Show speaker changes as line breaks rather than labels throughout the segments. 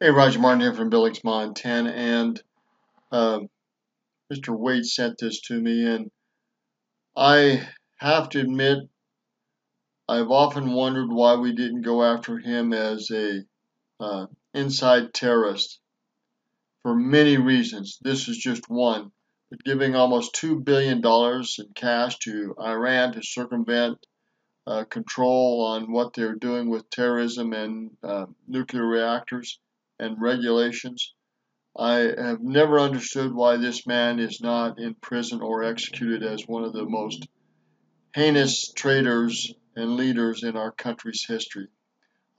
Hey, Roger Martin here from Billings, Montana, and uh, Mr. Wade sent this to me, and I have to admit, I've often wondered why we didn't go after him as a inside terrorist for many reasons. This is just one, but giving almost $2 billion in cash to Iran to circumvent control on what they're doing with terrorism and nuclear reactors and regulations. I have never understood why this man is not in prison or executed as one of the most heinous traitors and leaders in our country's history.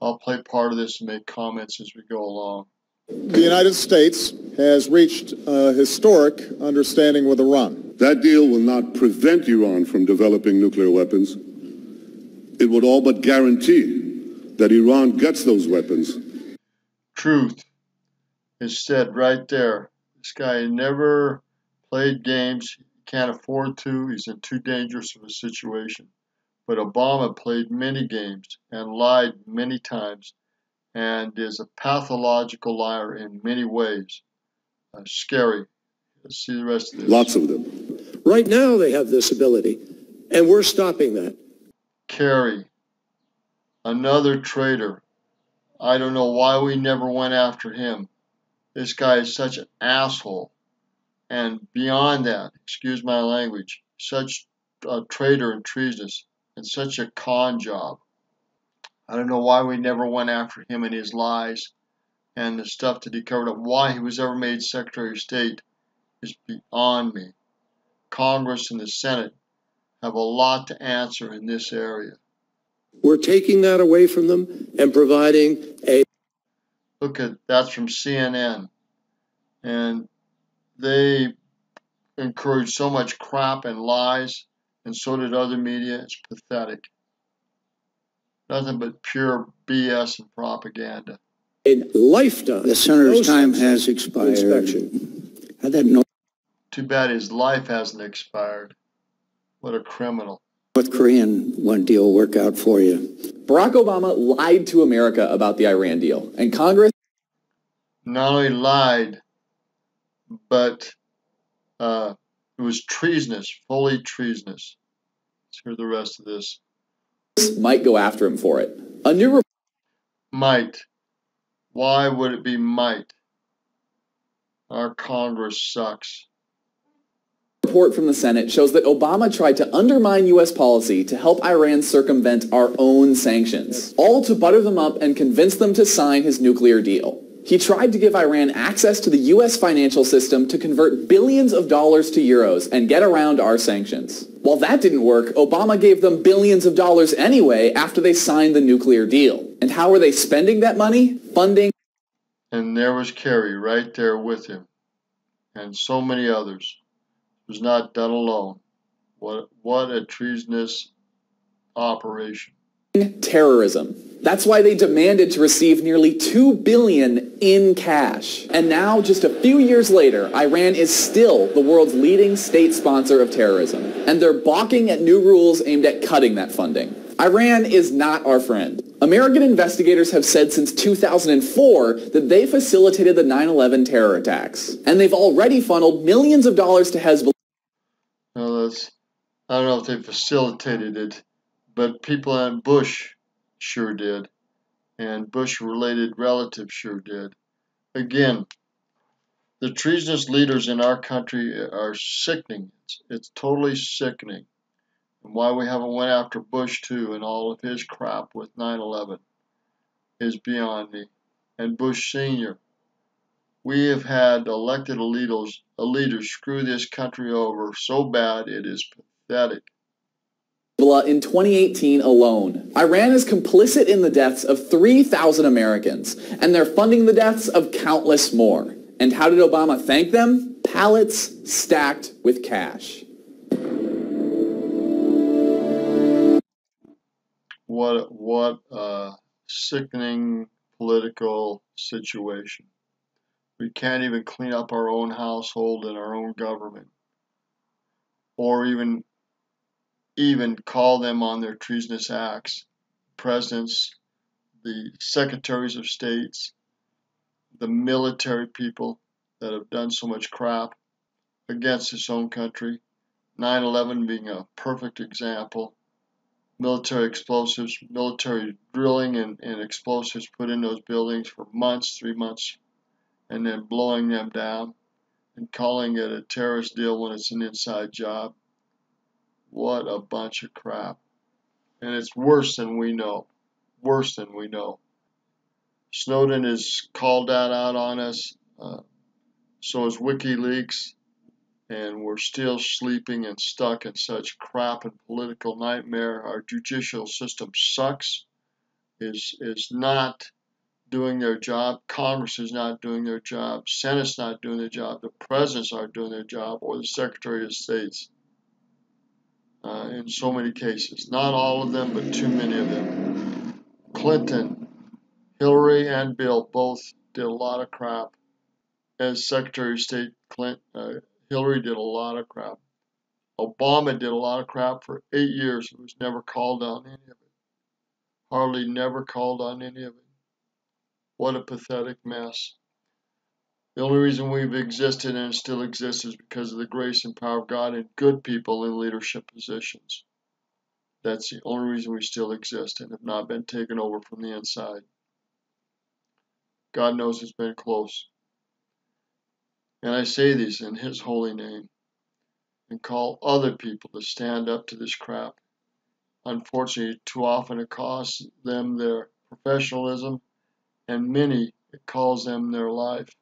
I'll play part of this and make comments as we go along.
The United States has reached a historic understanding with Iran.
That deal will not prevent Iran from developing nuclear weapons. It would all but guarantee that Iran gets those weapons.
Truth is said right there. This guy never played games. He can't afford to. He's in too dangerous of a situation. But Obama played many games and lied many times and is a pathological liar in many ways. Scary. Let's see the rest of this.
Lots of them.
Right now they have this ability, and we're stopping that.
Kerry, another traitor. I don't know why we never went after him. This guy is such an asshole. And beyond that, excuse my language, such a traitor and treasonous and such a con job. I don't know why we never went after him and his lies and the stuff that he covered up. Why he was ever made Secretary of State is beyond me. Congress and the Senate have a lot to answer in this area.
We're taking that away from them and providing a...
Look at, that's from CNN. And they encourage so much crap and lies, and so did other media. It's pathetic. Nothing but pure BS and propaganda.
a lifetime.
The senator's time has expired.
Inspection.
I had no
Too bad his life hasn't expired. What a criminal.
North Korean one deal work out for you.
Barack Obama lied to America about the Iran deal, and Congress
Not only lied, but it was treasonous, fully treasonous. Let's hear the rest of this.
might go after him for it. A new
Might. Why would it be might? Our Congress sucks.
report from the Senate shows that Obama tried to undermine U.S. policy to help Iran circumvent our own sanctions, all to butter them up and convince them to sign his nuclear deal. He tried to give Iran access to the U.S. financial system to convert billions of dollars to euros and get around our sanctions. While that didn't work, Obama gave them billions of dollars anyway after they signed the nuclear deal. And how were they spending that money? Funding.
And there was Kerry right there with him, and so many others. It was not done alone. What a treasonous operation.
Terrorism. That's why they demanded to receive nearly $2 billion in cash. And now, just a few years later, Iran is still the world's leading state sponsor of terrorism. And they're balking at new rules aimed at cutting that funding. Iran is not our friend. American investigators have said since 2004 that they facilitated the 9/11 terror attacks. And they've already funneled millions of dollars to Hezbollah.
Now I don't know if they facilitated it, but people in Bush sure did, and Bush-related relatives sure did. Again, the treasonous leaders in our country are sickening. It's totally sickening. And why we haven't went after Bush too and all of his crap with 9/11 is beyond me. And Bush Sr. We have had elected leaders screw this country over so bad it is pathetic.
In 2018 alone. Iran is complicit in the deaths of 3,000 Americans, and they're funding the deaths of countless more. And how did Obama thank them? Pallets stacked with cash.
What a sickening political situation. We can't even clean up our own household and our own government, or even call them on their treasonous acts. Presidents, the secretaries of states, the military people that have done so much crap against its own country. 9/11 being a perfect example. Military explosives, military drilling and explosives put in those buildings for months, 3 months, and then blowing them down and calling it a terrorist deal when it's an inside job. What a bunch of crap. And it's worse than we know. Worse than we know. Snowden has called that out on us. So has WikiLeaks. And we're still sleeping and stuck in such crap and political nightmare. Our judicial system sucks, is not doing their job. Congress is not doing their job. Senate's not doing their job. The presidents aren't doing their job, or the Secretary of States. In so many cases. Not all of them, but too many of them. Clinton, Hillary, and Bill both did a lot of crap. As Secretary of State, Hillary did a lot of crap. Obama did a lot of crap for 8 years. He was never called on any of it. Hardly never called on any of it. What a pathetic mess. The only reason we've existed and still exist is because of the grace and power of God and good people in leadership positions. That's the only reason we still exist and have not been taken over from the inside. God knows it's been close. And I say these in His holy name and call other people to stand up to this crap. Unfortunately, too often it costs them their professionalism, and many, it costs them their life.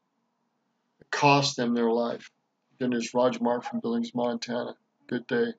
It costs them their life. Goodness, Roger Mark from Billings, Montana. Good day.